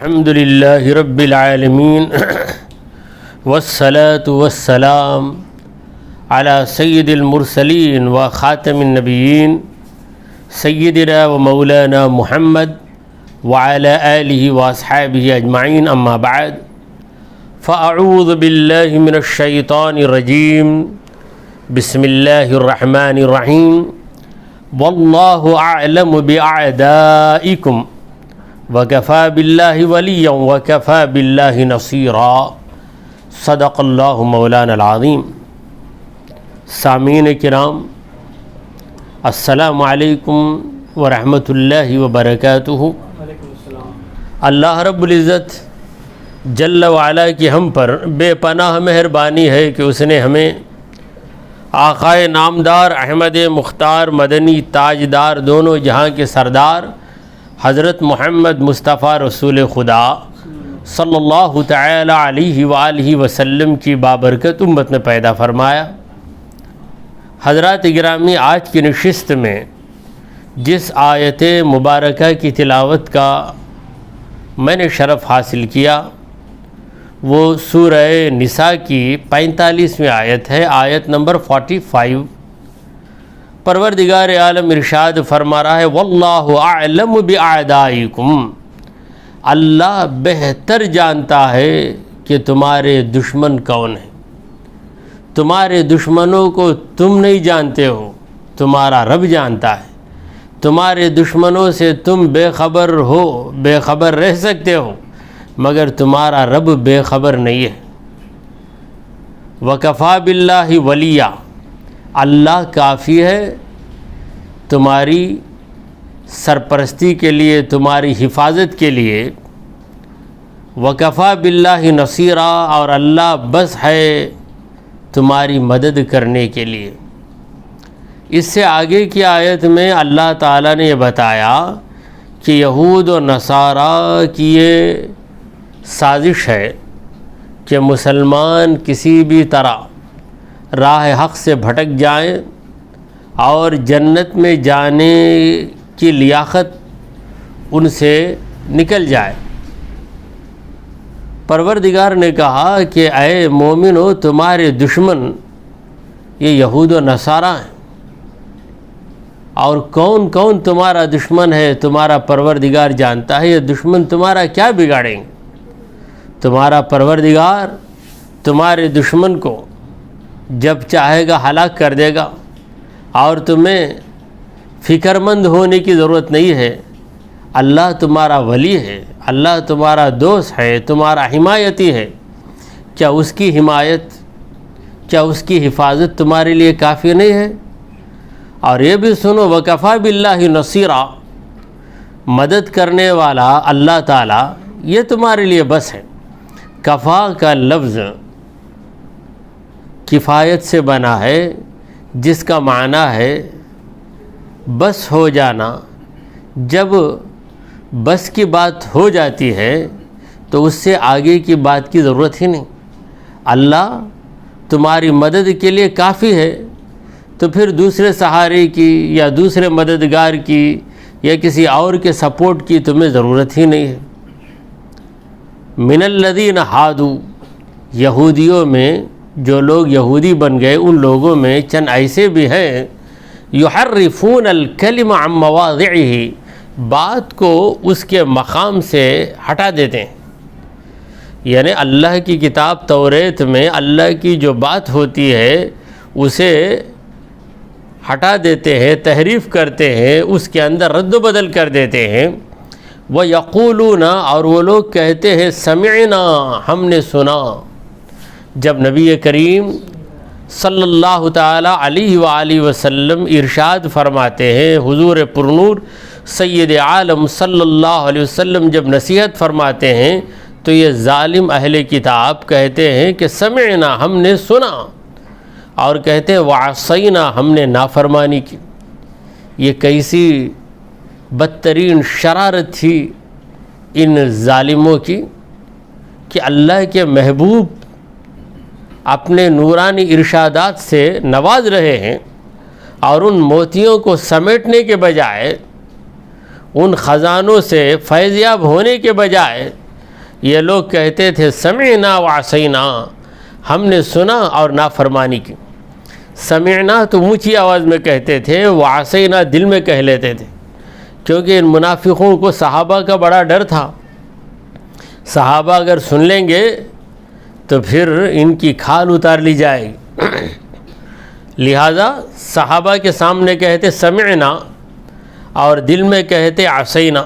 الحمد لله رب العالمين والصلاة والسلام على سيد المرسلين وخاتم النبيين سيدنا ومولانا محمد وعلى آله وأصحابه أجمعين أما بعد فأعوذ بالله من الشيطان الرجيم بسم الله الرحمن الرحيم والله أعلم بأعدائكم وَكَفَى بِاللَّهِ وَلِيًّا وَكَفَى بِاللَّهِ نَصِيرًا صدق اللہ مولانا العظیم۔ سامعین کرام، السلام علیکم ورحمۃ اللہ وبرکاتہ۔ اللہ رب العزت جل وعلا کی ہم پر بے پناہ مہربانی ہے کہ اس نے ہمیں آقائے نامدار احمد مختار مدنی تاجدار دونوں جہاں کے سردار حضرت محمد مصطفیٰ رسول خدا صلی اللہ تعالی علیہ وآلہ وسلم کی بابرکت امت میں پیدا فرمایا۔ حضرات گرامی، آج کی نشست میں جس آیت مبارکہ کی تلاوت کا میں نے شرف حاصل کیا وہ سورہ نساء کی 45ویں آیت ہے، آیت نمبر 45۔ پروردگار عالم ارشاد فرما رہا ہے واللہ اعلم باعدائکم، اللہ بہتر جانتا ہے کہ تمہارے دشمن کون ہیں۔ تمہارے دشمنوں کو تم نہیں جانتے ہو، تمہارا رب جانتا ہے۔ تمہارے دشمنوں سے تم بے خبر ہو، بے خبر رہ سکتے ہو، مگر تمہارا رب بے خبر نہیں ہے۔ وَكَفَى بِاللَّهِ وَلِيًّا، اللہ کافی ہے تمہاری سرپرستی کے لیے، تمہاری حفاظت کے لیے۔ وَكَفَى بِاللَّهِ نَصِيرًا، اور اللہ بس ہے تمہاری مدد کرنے کے لیے۔ اس سے آگے کی آیت میں اللہ تعالیٰ نے یہ بتایا کہ یہود و نصارہ کی یہ سازش ہے کہ مسلمان کسی بھی طرح راہ حق سے بھٹک جائیں اور جنت میں جانے کی لیاقت ان سے نکل جائے۔ پروردگار نے کہا کہ اے مومنو، تمہارے دشمن یہ یہود و نصارہ ہیں، اور کون کون تمہارا دشمن ہے تمہارا پروردگار جانتا ہے۔ یہ دشمن تمہارا کیا بگاڑیں گے؟ تمہارا پروردگار تمہارے دشمن کو جب چاہے گا ہلاک کر دے گا، اور تمہیں فکر مند ہونے کی ضرورت نہیں ہے۔ اللہ تمہارا ولی ہے، اللہ تمہارا دوست ہے، تمہارا حمایتی ہے۔ کیا اس کی حمایت، کیا اس کی حفاظت تمہارے لیے کافی نہیں ہے؟ اور یہ بھی سنو وَكَفَى بِاللَّهِ نَصِيرًا، مدد کرنے والا اللہ تعالیٰ یہ تمہارے لیے بس ہے۔ کفا کا لفظ کفایت سے بنا ہے، جس کا معنی ہے بس ہو جانا۔ جب بس کی بات ہو جاتی ہے تو اس سے آگے کی بات کی ضرورت ہی نہیں۔ اللہ تمہاری مدد کے لیے کافی ہے، تو پھر دوسرے سہارے کی یا دوسرے مددگار کی یا کسی اور کے سپورٹ کی تمہیں ضرورت ہی نہیں ہے۔ من الذین ہادوا، یہودیوں میں جو لوگ یہودی بن گئے ان لوگوں میں چند ایسے بھی ہیں یحرفون الکلم عن مواضعہ، بات کو اس کے مقام سے ہٹا دیتے ہیں۔ یعنی اللہ کی کتاب توریت میں اللہ کی جو بات ہوتی ہے اسے ہٹا دیتے ہیں، تحریف کرتے ہیں، اس کے اندر رد و بدل کر دیتے ہیں۔ وَيَقُولُونَ، اور وہ لوگ کہتے ہیں سمعنا، ہم نے سنا۔ جب نبی کریم صلی اللہ تعالی علیہ وآلہ وسلم ارشاد فرماتے ہیں، حضور پرنور سید عالم صلی اللہ علیہ وسلم جب نصیحت فرماتے ہیں تو یہ ظالم اہل کتاب کہتے ہیں کہ سمعنا، ہم نے سنا، اور کہتے ہیں وعصینا، ہم نے نافرمانی کی۔ یہ کیسی بدترین شرارت تھی ان ظالموں کی کہ اللہ کے محبوب اپنے نورانی ارشادات سے نواز رہے ہیں، اور ان موتیوں کو سمیٹنے کے بجائے، ان خزانوں سے فیضیاب ہونے کے بجائے یہ لوگ کہتے تھے سمعنا وعصینا، ہم نے سنا اور نافرمانی کی۔ سمعنا تو اونچی آواز میں کہتے تھے، وعصینا دل میں کہہ لیتے تھے، کیونکہ ان منافقوں کو صحابہ کا بڑا ڈر تھا۔ صحابہ اگر سن لیں گے تو پھر ان کی کھال اتار لی جائے گی، لہذا صحابہ کے سامنے کہتے سمعنا اور دل میں کہتے عصینا،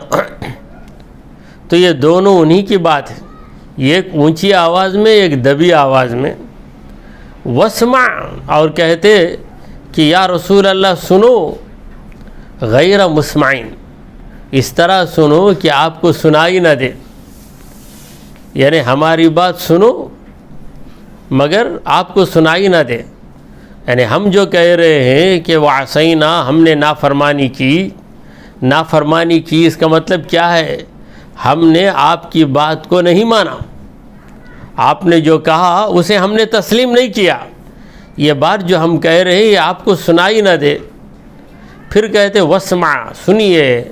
تو یہ دونوں انہی کی بات ہے، ایک اونچی آواز میں ایک دبی آواز میں۔ واسمع، اور کہتے کہ یا رسول اللہ سنو، غیر مسمعین، اس طرح سنو کہ آپ کو سنائی نہ دے، یعنی ہماری بات سنو مگر آپ کو سنائی نہ دے۔ یعنی ہم جو کہہ رہے ہیں کہ وعصینا، ہم نے نافرمانی کی، اس کا مطلب کیا ہے؟ ہم نے آپ کی بات کو نہیں مانا، آپ نے جو کہا اسے ہم نے تسلیم نہیں کیا، یہ بات جو ہم کہہ رہے ہیں یہ آپ کو سنائی نہ دے۔ پھر کہتے واسمع، سنیے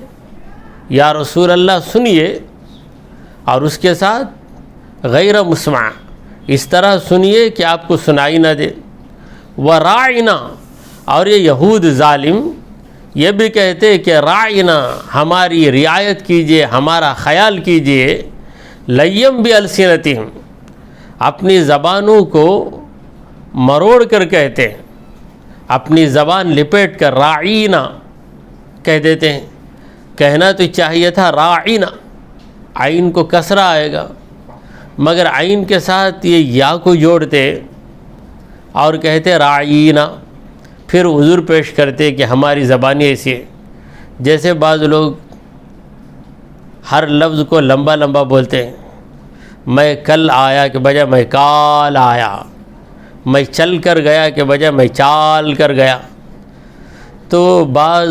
یا رسول اللہ سنیے، اور اس کے ساتھ غیر مسمع، اس طرح سنیے کہ آپ کو سنائی نہ دے۔ وراعنا، اور یہ یہود ظالم یہ بھی کہتے کہ راعنا، ہماری رعایت کیجئے، ہمارا خیال کیجئے، لیم بالسنتہم، اپنی زبانوں کو مروڑ کر کہتے ہیں، اپنی زبان لپیٹ کر راعینا کہہ دیتے ہیں۔ کہنا تو چاہیے تھا راعینا، عین کو کسرہ آئے گا، مگر عین کے ساتھ یہ یا کو جوڑتے اور کہتے راعینا، پھر عذر پیش کرتے کہ ہماری زبانی ایسی ہے۔ جیسے بعض لوگ ہر لفظ کو لمبا لمبا بولتے ہیں، میں کل آیا کہ بجائے میں کال آیا، میں چل کر گیا کہ بجائے میں چال کر گیا۔ تو بعض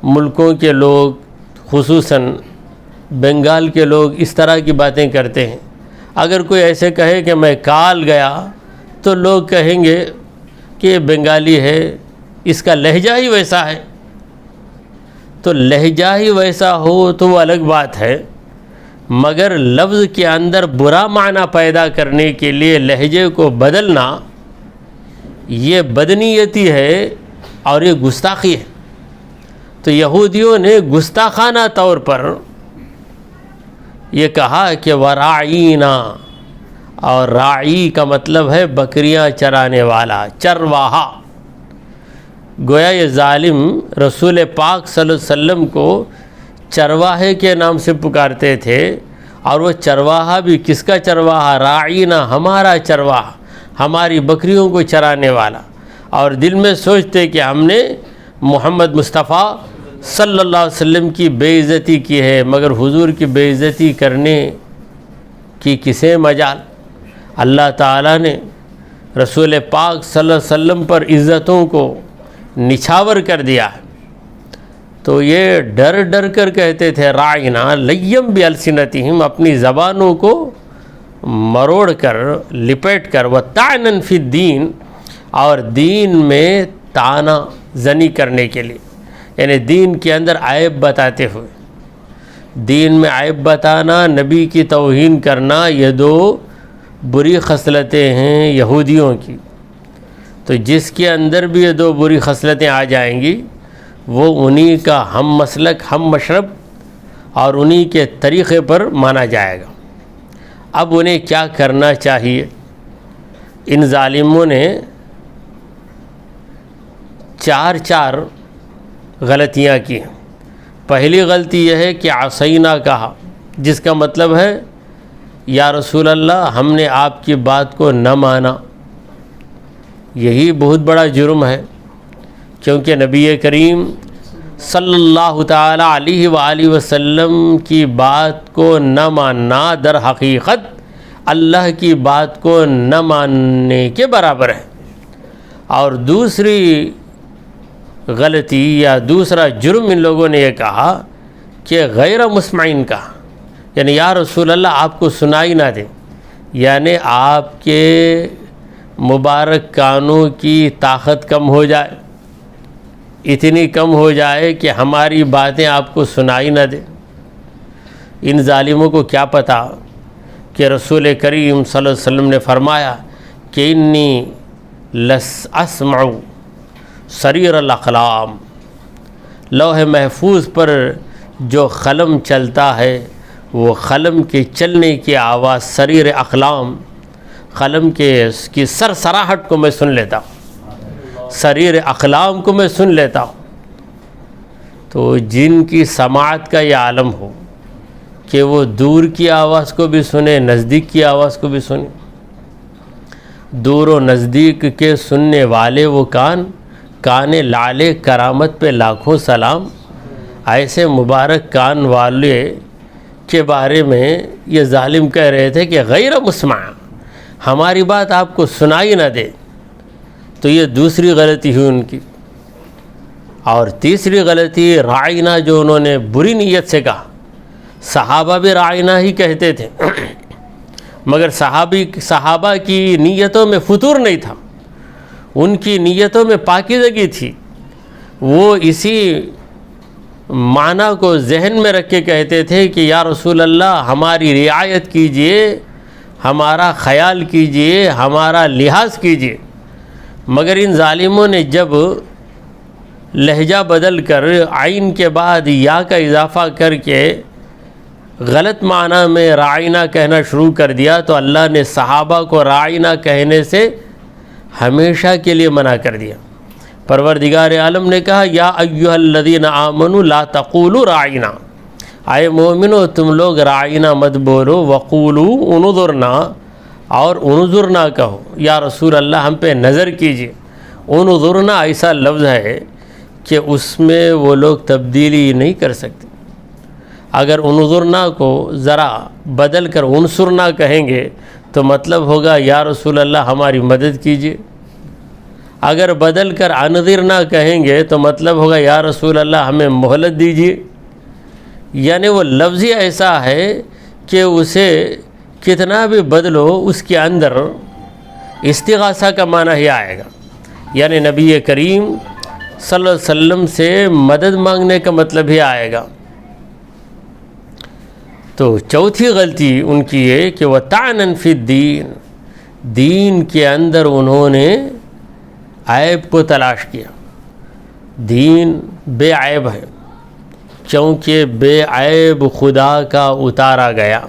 ملکوں کے لوگ، خصوصاً بنگال کے لوگ اس طرح کی باتیں کرتے ہیں۔ اگر کوئی ایسے کہے کہ میں کال گیا تو لوگ کہیں گے کہ یہ بنگالی ہے، اس کا لہجہ ہی ویسا ہے۔ تو لہجہ ہی ویسا ہو تو وہ الگ بات ہے، مگر لفظ کے اندر برا معنی پیدا کرنے کے لیے لہجے کو بدلنا یہ بدنیتی ہے اور یہ گستاخی ہے۔ تو یہودیوں نے گستاخانہ طور پر یہ کہا کہ وراعینا، اور راعی کا مطلب ہے بکریاں چرانے والا، چرواہا۔ گویا یہ ظالم رسول پاک صلی اللہ علیہ وسلم کو چرواہے کے نام سے پکارتے تھے، اور وہ چرواہا بھی کس کا چرواہا؟ راعینا، ہمارا چرواہا، ہماری بکریوں کو چرانے والا، اور دل میں سوچتے کہ ہم نے محمد مصطفیٰ صلی اللہ علیہ وسلم کی بے عزتی کی ہے، مگر حضور کی بے عزتی کرنے کی کسے مجال؟ اللہ تعالیٰ نے رسول پاک صلی اللہ علیہ وسلم پر عزتوں کو نچھاور کر دیا ہے۔ تو یہ ڈر ڈر کر کہتے تھے راعینا لیم بالسنتہم، اپنی زبانوں کو مروڑ کر لپیٹ کر، وطعنا فی الدین، اور دین میں طعنہ زنی کرنے کے لیے، یعنی دین کے اندر عیب بتاتے ہوئے، دین میں عیب بتانا، نبی کی توہین کرنا، یہ دو بری خصلتیں ہیں یہودیوں کی۔ تو جس کے اندر بھی یہ دو بری خصلتیں آ جائیں گی وہ انہی کا ہم مسلک، ہم مشرب اور انہی کے طریقے پر مانا جائے گا۔ اب انہیں کیا کرنا چاہیے؟ ان ظالموں نے چار غلطیاں کی ہیں۔ پہلی غلطی یہ ہے کہ عصینا کہا، جس کا مطلب ہے یا رسول اللہ ہم نے آپ کی بات کو نہ مانا۔ یہی بہت بڑا جرم ہے، کیونکہ نبی کریم صلی اللہ تعالی علیہ وآلہ وسلم کی بات کو نہ ماننا در حقیقت اللہ کی بات کو نہ ماننے کے برابر ہے۔ اور دوسری غلطی یا دوسرا جرم ان لوگوں نے یہ کہا کہ غیر مسمعین کہا، یعنی یا رسول اللہ آپ کو سنائی نہ دے، یعنی آپ کے مبارک کانوں کی طاقت کم ہو جائے، اتنی کم ہو جائے کہ ہماری باتیں آپ کو سنائی نہ دے۔ ان ظالموں کو کیا پتہ کہ رسول کریم صلی اللہ علیہ وسلم نے فرمایا کہ انی اسمع صریر الاقلام، لوح محفوظ پر جو قلم چلتا ہے وہ قلم کے چلنے کی آواز، صریر اقلام، قلم کی سرسراہٹ کو میں سن لیتا ہوں، صریر اقلام کو میں سن لیتا ہوں۔ تو جن کی سماعت کا یہ عالم ہو کہ وہ دور کی آواز کو بھی سنے، نزدیک کی آواز کو بھی سنے، دور و نزدیک کے سننے والے وہ کان لعل کرامت پہ لاکھوں سلام۔ ایسے مبارک کان والے کے بارے میں یہ ظالم کہہ رہے تھے کہ غیر مسمع، ہماری بات آپ کو سنائی نہ دے۔ تو یہ دوسری غلطی ہوئی ان کی۔ اور تیسری غلطی رائنا، جو انہوں نے بری نیت سے کہا۔ صحابہ بھی رائنا ہی کہتے تھے، مگر صحابہ کی نیتوں میں فتور نہیں تھا، ان کی نیتوں میں پاکیزگی تھی۔ وہ اسی معنی کو ذہن میں رکھ کے کہتے تھے کہ یا رسول اللہ ہماری رعایت کیجئے، ہمارا خیال کیجئے، ہمارا لحاظ کیجئے۔ مگر ان ظالموں نے جب لہجہ بدل کر عین کے بعد یا کا اضافہ کر کے غلط معنی میں رائنا کہنا شروع کر دیا، تو اللہ نے صحابہ کو رائنا کہنے سے ہمیشہ کے لیے منع کر دیا۔ پروردگار عالم نے کہا یا ایھا الذین آمنوا لا تقولوا رائنا، اے مومنو تم لوگ رائنا مت بولو، وقولوا انظرنا، اور انظرنا کہو، یا رسول اللہ ہم پہ نظر کیجئے۔ انظرنا ایسا لفظ ہے کہ اس میں وہ لوگ تبدیلی نہیں کر سکتے۔ اگر انظرنا کو ذرا بدل کر انصرنا کہیں گے تو مطلب ہوگا یا رسول اللہ ہماری مدد کیجئے۔ اگر بدل کر انظرنا کہیں گے تو مطلب ہوگا یا رسول اللہ ہمیں مہلت دیجئے۔ یعنی وہ لفظ ہی ایسا ہے کہ اسے کتنا بھی بدلو اس کے اندر استغاثہ کا معنی ہی آئے گا، یعنی نبی کریم صلی اللہ علیہ وسلم سے مدد مانگنے کا مطلب ہی آئے گا۔ تو چوتھی غلطی ان کی ہے کہ وہ طعنا فی الدین، دین کے اندر انہوں نے عیب کو تلاش کیا۔ دین بے عیب ہے، کیونکہ بے عیب خدا کا اتارا گیا،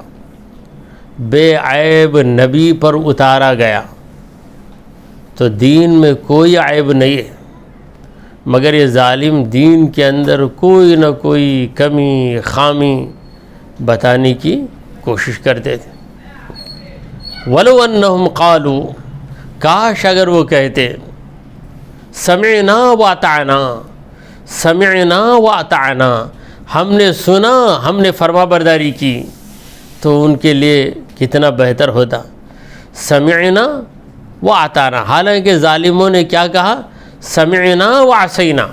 بے عیب نبی پر اتارا گیا، تو دین میں کوئی عیب نہیں ہے۔ مگر یہ ظالم دین کے اندر کوئی نہ کوئی کمی خامی بتانے کی کوشش کرتے تھے۔ وَلَوْ أَنَّهُمْ قَالُوا، کاش اگر وہ کہتے سمعنا وَأَطَعْنَا، سمعنا وَأَطَعْنَا، ہم نے سنا، ہم نے فرما برداری کی، تو ان کے لیے کتنا بہتر ہوتا۔ سمعنا وَأَطَعْنَا، حالانکہ ظالموں نے کیا کہا؟ سمعنا وعصینا،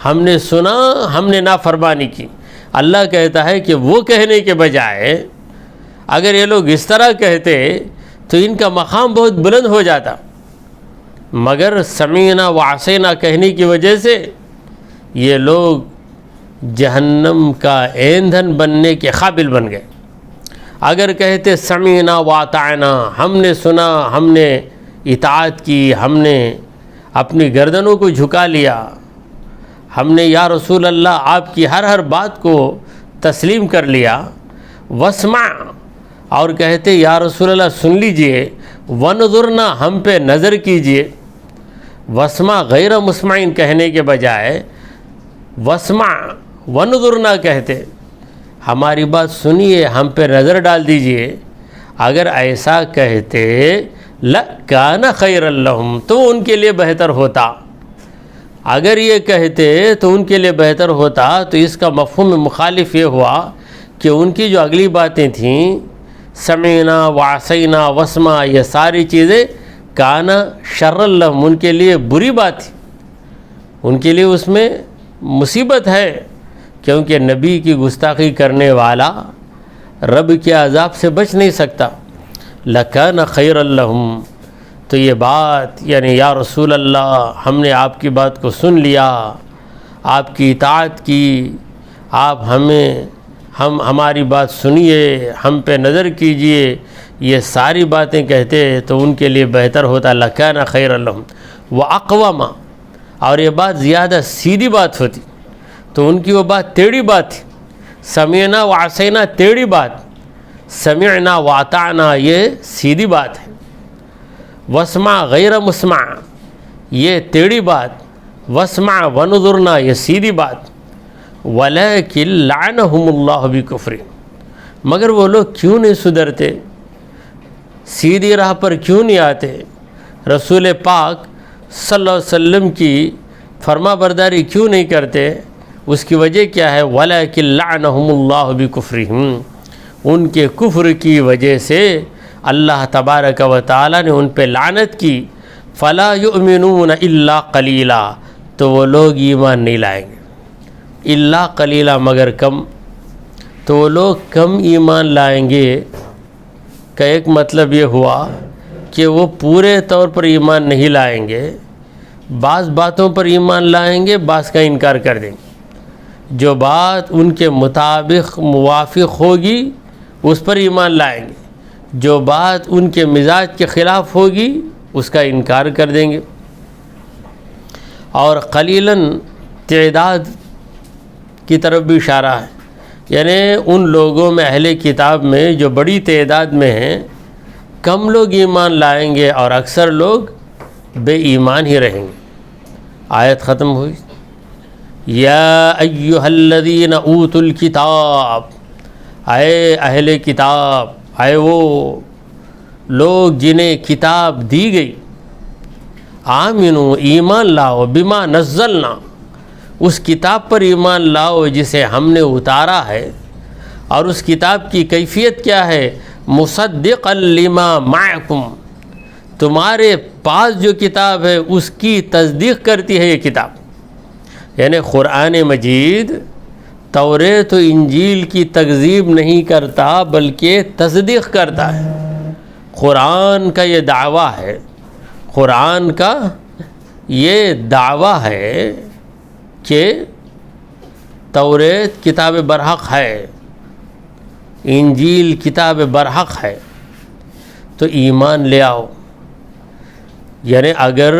ہم نے سنا، ہم نے نافرمانی کی۔ اللہ کہتا ہے کہ وہ کہنے کے بجائے اگر یہ لوگ اس طرح کہتے تو ان کا مقام بہت بلند ہو جاتا، مگر سمعنا وعصینا کہنے کی وجہ سے یہ لوگ جہنم کا ایندھن بننے کے قابل بن گئے۔ اگر کہتے سمعنا واطعنا، ہم نے سنا، ہم نے اطاعت کی، ہم نے اپنی گردنوں کو جھکا لیا، ہم نے یا رسول اللہ آپ کی ہر بات کو تسلیم کر لیا، واسمع، اور کہتے یا رسول اللہ سن لیجئے، ونظرنا، ہم پہ نظر کیجئے۔ واسمع غیر مسمعین کہنے کے بجائے واسمع ونظرنا کہتے، ہماری بات سنیے، ہم پہ نظر ڈال دیجئے۔ اگر ایسا کہتے لَكَانَ خَيْرًا لَهُمْ، تو ان کے لیے بہتر ہوتا۔ اگر یہ کہتے تو ان کے لیے بہتر ہوتا، تو اس کا مفہوم مخالف یہ ہوا کہ ان کی جو اگلی باتیں تھیں سمعنا وعصینا واسمع، یہ ساری چیزیں کان شر لہم، ان کے لیے بری بات تھی، ان کے لیے اس میں مصیبت ہے، کیونکہ نبی کی گستاخی کرنے والا رب کے عذاب سے بچ نہیں سکتا۔ لَكَانَ خَيْرًا لَهُمْ، تو یہ بات یعنی یا رسول اللہ ہم نے آپ کی بات کو سن لیا، آپ کی اطاعت کی، آپ ہماری بات سنیے، ہم پہ نظر کیجئے، یہ ساری باتیں کہتے تو ان کے لیے بہتر ہوتا، لکان خیر لہم واقوم، اور یہ بات زیادہ سیدھی بات ہوتی، تو ان کی وہ بات ٹیڑھی بات تھی. سمعنا وعصینا ٹیڑھی بات، سمعنا واطعنا یہ سیدھی بات ہے. واسمع غیر مسمع یہ ٹیڑھی بات، واسمع ونظرنا یہ سیدھی بات. ولیکن لعنہم اللہ بکفرہم، مگر وہ لوگ کیوں نہیں سدھرتے، سیدھی راہ پر کیوں نہیں آتے، رسول پاک صلی اللہ علیہ وسلم کی فرما برداری کیوں نہیں کرتے؟ اس کی وجہ کیا ہے؟ ولیکن لعنہم اللہ بکفرہم، ان کے کفر کی وجہ سے اللہ تبارک و تعالی نے ان پہ لعنت کی. فلا یؤمنون الا قلیلا، تو وہ لوگ ایمان نہیں لائیں گے، الا قلیلا مگر کم، تو وہ لوگ کم ایمان لائیں گے. کا ایک مطلب یہ ہوا کہ وہ پورے طور پر ایمان نہیں لائیں گے، بعض باتوں پر ایمان لائیں گے، بعض کا انکار کر دیں گے. جو بات ان کے مطابق موافق ہوگی اس پر ایمان لائیں گے، جو بات ان کے مزاج کے خلاف ہوگی اس کا انکار کر دیں گے. اور قلیلاً تعداد کی طرف بھی اشارہ ہے، یعنی ان لوگوں میں اہل کتاب میں جو بڑی تعداد میں ہیں، کم لوگ ایمان لائیں گے اور اکثر لوگ بے ایمان ہی رہیں گے. آیت ختم ہوئی. یا ایہا الذین اوتوا الکتاب، اے اہل کتاب، اے وہ لوگ جنہیں کتاب دی گئی، آمنو ایمان لاؤ، بما نزلنا اس کتاب پر ایمان لاؤ جسے ہم نے اتارا ہے. اور اس کتاب کی کیفیت کیا ہے؟ مصدقا لما معکم، تمہارے پاس جو کتاب ہے اس کی تصدیق کرتی ہے یہ کتاب. یعنی قرآن مجید توریت و انجیل کی تکذیب نہیں کرتا بلکہ تصدیق کرتا ہے. قرآن کا یہ دعویٰ ہے، قرآن کا یہ دعویٰ ہے کہ توریت کتاب برحق ہے، انجیل کتاب برحق ہے، تو ایمان لے آؤ. یعنی اگر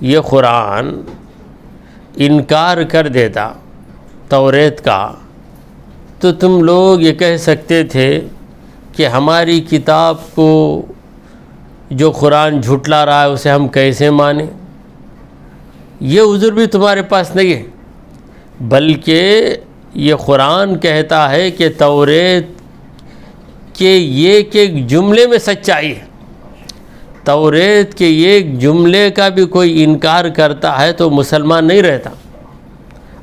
یہ قرآن انکار کر دیتا توریت کا تو تم لوگ یہ کہہ سکتے تھے کہ ہماری کتاب کو جو قرآن جھٹلا رہا ہے اسے ہم کیسے مانیں. یہ عذر بھی تمہارے پاس نہیں ہے، بلکہ یہ قرآن کہتا ہے کہ توریت کے ایک جملے میں سچائی ہے. توریت کے ایک جملے کا بھی کوئی انکار کرتا ہے تو مسلمان نہیں رہتا.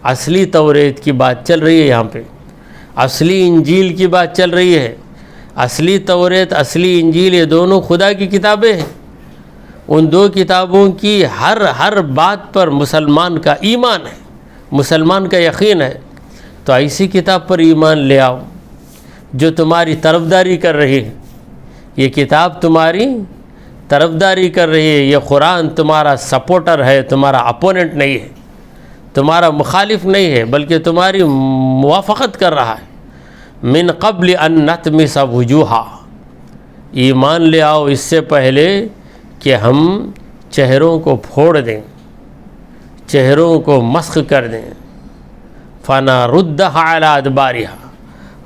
اصلی توریت کی بات چل رہی ہے یہاں پہ، اصلی انجیل کی بات چل رہی ہے. اصلی توریت، اصلی انجیل یہ دونوں خدا کی کتابیں ہیں. ان دو کتابوں کی ہر بات پر مسلمان کا ایمان ہے، مسلمان کا یقین ہے. تو ایسی کتاب پر ایمان لے آؤ جو تمہاری طرفداری کر رہی ہے. یہ کتاب تمہاری طرفداری کر رہی ہے، یہ قرآن تمہارا سپورٹر ہے، تمہارا اپوننٹ نہیں ہے، تمہارا مخالف نہیں ہے، بلکہ تمہاری موافقت کر رہا ہے. من قبل ان نطمس وجوہا، ایمان لے آؤ اس سے پہلے کہ ہم چہروں کو پھوڑ دیں، چہروں کو مسخ کر دیں. فنردھا علی ادبارہا،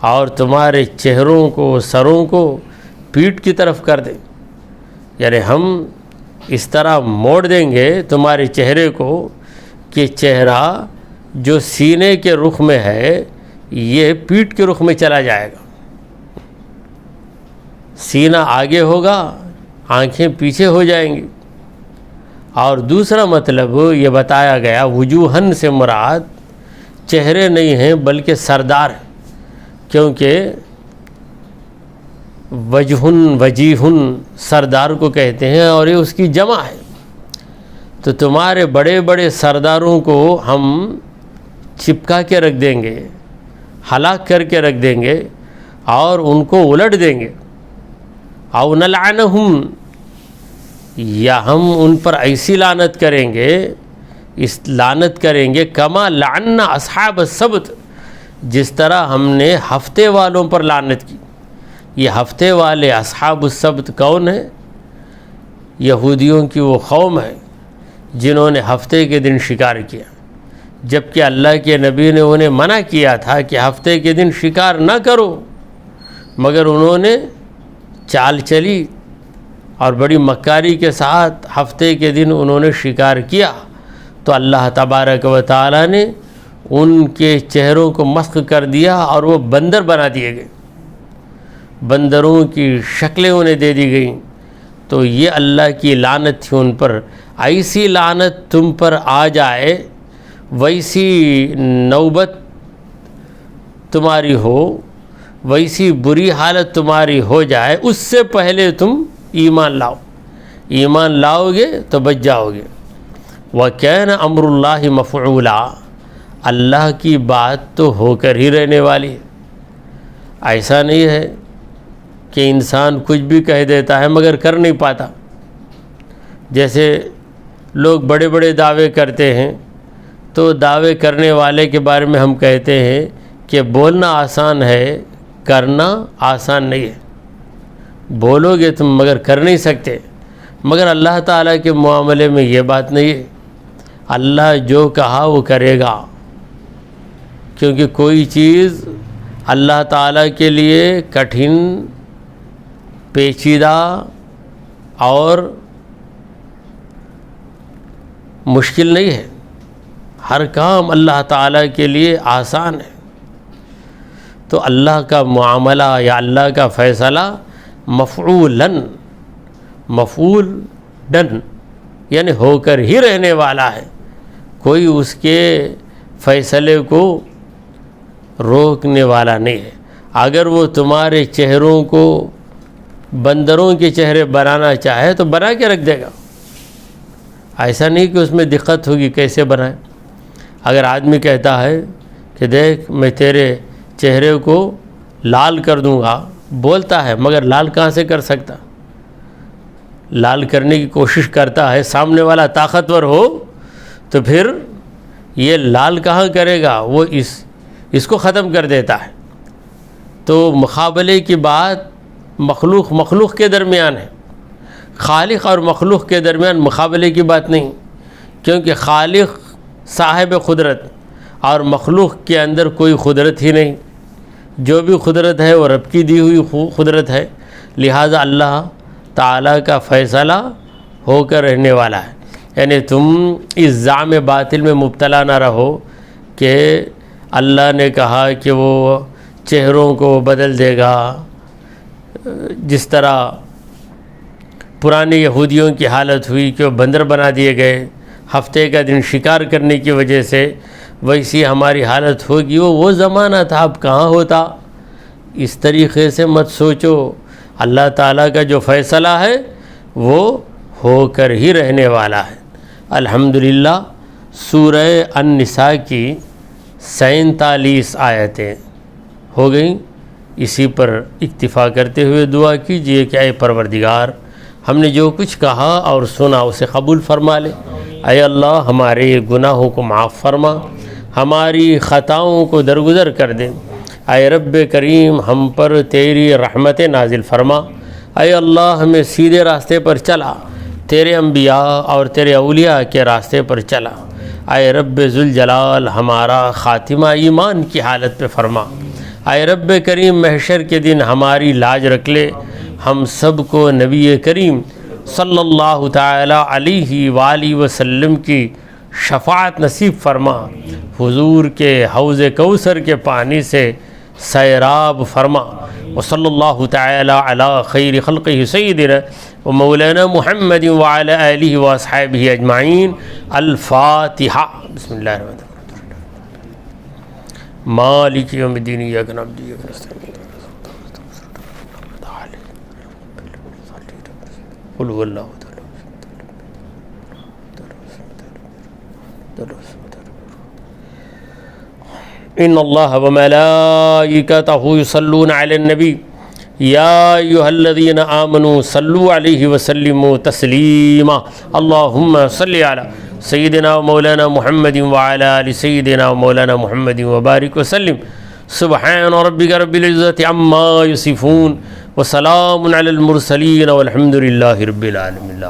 اور تمہارے چہروں کو، سروں کو پیٹھ کی طرف کر دیں. یعنی ہم اس طرح موڑ دیں گے تمہارے چہرے کو کہ چہرہ جو سینے کے رخ میں ہے یہ پیٹھ کے رخ میں چلا جائے گا. سینہ آگے ہوگا، آنکھیں پیچھے ہو جائیں گی. اور دوسرا مطلب یہ بتایا گیا، وجوہن سے مراد چہرے نہیں ہیں بلکہ سردار ہیں، کیونکہ وجہن وجیہن سردار کو کہتے ہیں اور یہ اس کی جمع ہے. تو تمہارے بڑے بڑے سرداروں کو ہم چپکا کے رکھ دیں گے، ہلاک کر کے رکھ دیں گے اور ان کو الٹ دیں گے. او نلعنہم، یا ہم ان پر ایسی لعنت کریں گے، اس لعنت کریں گے کما لعنا اصحاب السبت، جس طرح ہم نے ہفتے والوں پر لعنت کی. یہ ہفتے والے اصحاب السبت کون ہیں؟ یہودیوں کی وہ قوم ہے جنہوں نے ہفتے کے دن شکار کیا، جبکہ اللہ کے نبی نے انہیں منع کیا تھا کہ ہفتے کے دن شکار نہ کرو، مگر انہوں نے چال چلی اور بڑی مکاری کے ساتھ ہفتے کے دن انہوں نے شکار کیا، تو اللہ تبارک و تعالی نے ان کے چہروں کو مسخ کر دیا اور وہ بندر بنا دیے گئے، بندروں کی شکلیں انہیں دے دی گئیں۔ تو یہ اللہ کی لعنت تھی ان پر۔ ایسی لعنت تم پر آ جائے، ویسی نوبت تمہاری ہو، ویسی بری حالت تمہاری ہو جائے، اس سے پہلے تم ایمان لاؤ، ایمان لاؤ گے تو بچ جاؤ گے۔ وَكَانَ أَمْرُ اللَّهِ مَفْعُولًا، اللہ کی بات تو ہو کر ہی رہنے والی ہے۔ ایسا نہیں ہے کہ انسان کچھ بھی کہہ دیتا ہے مگر کر نہیں پاتا۔ جیسے لوگ بڑے بڑے دعوے کرتے ہیں، تو دعوے کرنے والے کے بارے میں ہم کہتے ہیں کہ بولنا آسان ہے، کرنا آسان نہیں ہے۔ بولو گے تم مگر کر نہیں سکتے، مگر اللہ تعالیٰ کے معاملے میں یہ بات نہیں ہے۔ اللہ جو کہا وہ کرے گا، کیونکہ کوئی چیز اللہ تعالیٰ کے لیے کٹھن، پیچیدہ اور مشکل نہیں ہے۔ ہر کام اللہ تعالیٰ کے لیے آسان ہے۔ تو اللہ کا معاملہ یا اللہ کا فیصلہ مفعولاً، مفعولن یعنی ہو کر ہی رہنے والا ہے، کوئی اس کے فیصلے کو روکنے والا نہیں ہے۔ اگر وہ تمہارے چہروں کو بندروں کے چہرے بنانا چاہے تو بنا کے رکھ دے گا، ایسا نہیں کہ اس میں دقت ہوگی کیسے بنائے۔ اگر آدمی کہتا ہے کہ دیکھ میں تیرے چہرے کو لال کر دوں گا، بولتا ہے مگر لال کہاں سے کر سکتا؟ لال کرنے کی کوشش کرتا ہے، سامنے والا طاقتور ہو تو پھر یہ لال کہاں کرے گا؟ وہ اس کو ختم کر دیتا ہے۔ تو مقابلے کی بات مخلوق کے درمیان ہے، خالق اور مخلوق کے درمیان مقابلے کی بات نہیں، کیونکہ خالق صاحب قدرت اور مخلوق کے اندر کوئی قدرت ہی نہیں، جو بھی قدرت ہے وہ رب کی دی ہوئی قدرت ہے، لہذا اللہ تعالیٰ کا فیصلہ ہو کر رہنے والا ہے۔ یعنی تم اس زعم باطل میں مبتلا نہ رہو کہ اللہ نے کہا کہ وہ چہروں کو بدل دے گا، جس طرح پرانے یہودیوں کی حالت ہوئی کہ وہ بندر بنا دیے گئے ہفتے کا دن شکار کرنے کی وجہ سے، ویسی ہماری حالت ہوگی۔ وہ زمانہ تھا، اب کہاں ہوتا۔ اس طریقے سے مت سوچو، اللہ تعالیٰ کا جو فیصلہ ہے وہ ہو کر ہی رہنے والا ہے۔ الحمدللہ سورہ النساء کی 47 آیتیں ہو گئیں۔ اسی پر اکتفا کرتے ہوئے دعا کیجئے کہ اے پروردگار، ہم نے جو کچھ کہا اور سنا اسے قبول فرما لے۔ اے اللہ ہمارے گناہوں کو معاف فرما، ہماری خطاؤں کو درگزر کر دے۔ اے رب کریم ہم پر تیری رحمت نازل فرما۔ اے اللہ ہمیں سیدھے راستے پر چلا، تیرے انبیاء اور تیرے اولیاء کے راستے پر چلا۔ اے رب ذوالجلال ہمارا خاتمہ ایمان کی حالت پہ فرما۔ اے رب کریم محشر کے دن ہماری لاج رکھ لے، ہم سب کو نبی کریم صلی اللہ تعالی علیہ وآلہ وسلم کی شفاعت نصیب فرما، حضور کے حوض کوثر کے پانی سے سیراب فرما۔ وصلی اللہ تعالی علی خیر خلقہ سیدنا و مولانا محمد وعلی آلہ واصحابہ اجمعین۔ الفاتحہ۔ بسم اللہ الرحمن الرحیم۔ مالک یوم الدین، ایاک نعبد و ایاک نستعین، قل هو اللہ ان اللہ وملائکتہ یصلون علی النبی یا ایھا الذین آمنوا صلوا علیہ وسلموا تسلیما۔ اللہم صلی علی سیدنا و مولانا محمد وعلی آل سیدنا و مولانا محمد وبارک وسلم۔ سبحان ربک رب العزت عما یصفون وسلام علی المرسلین والحمد للہ رب العالمین.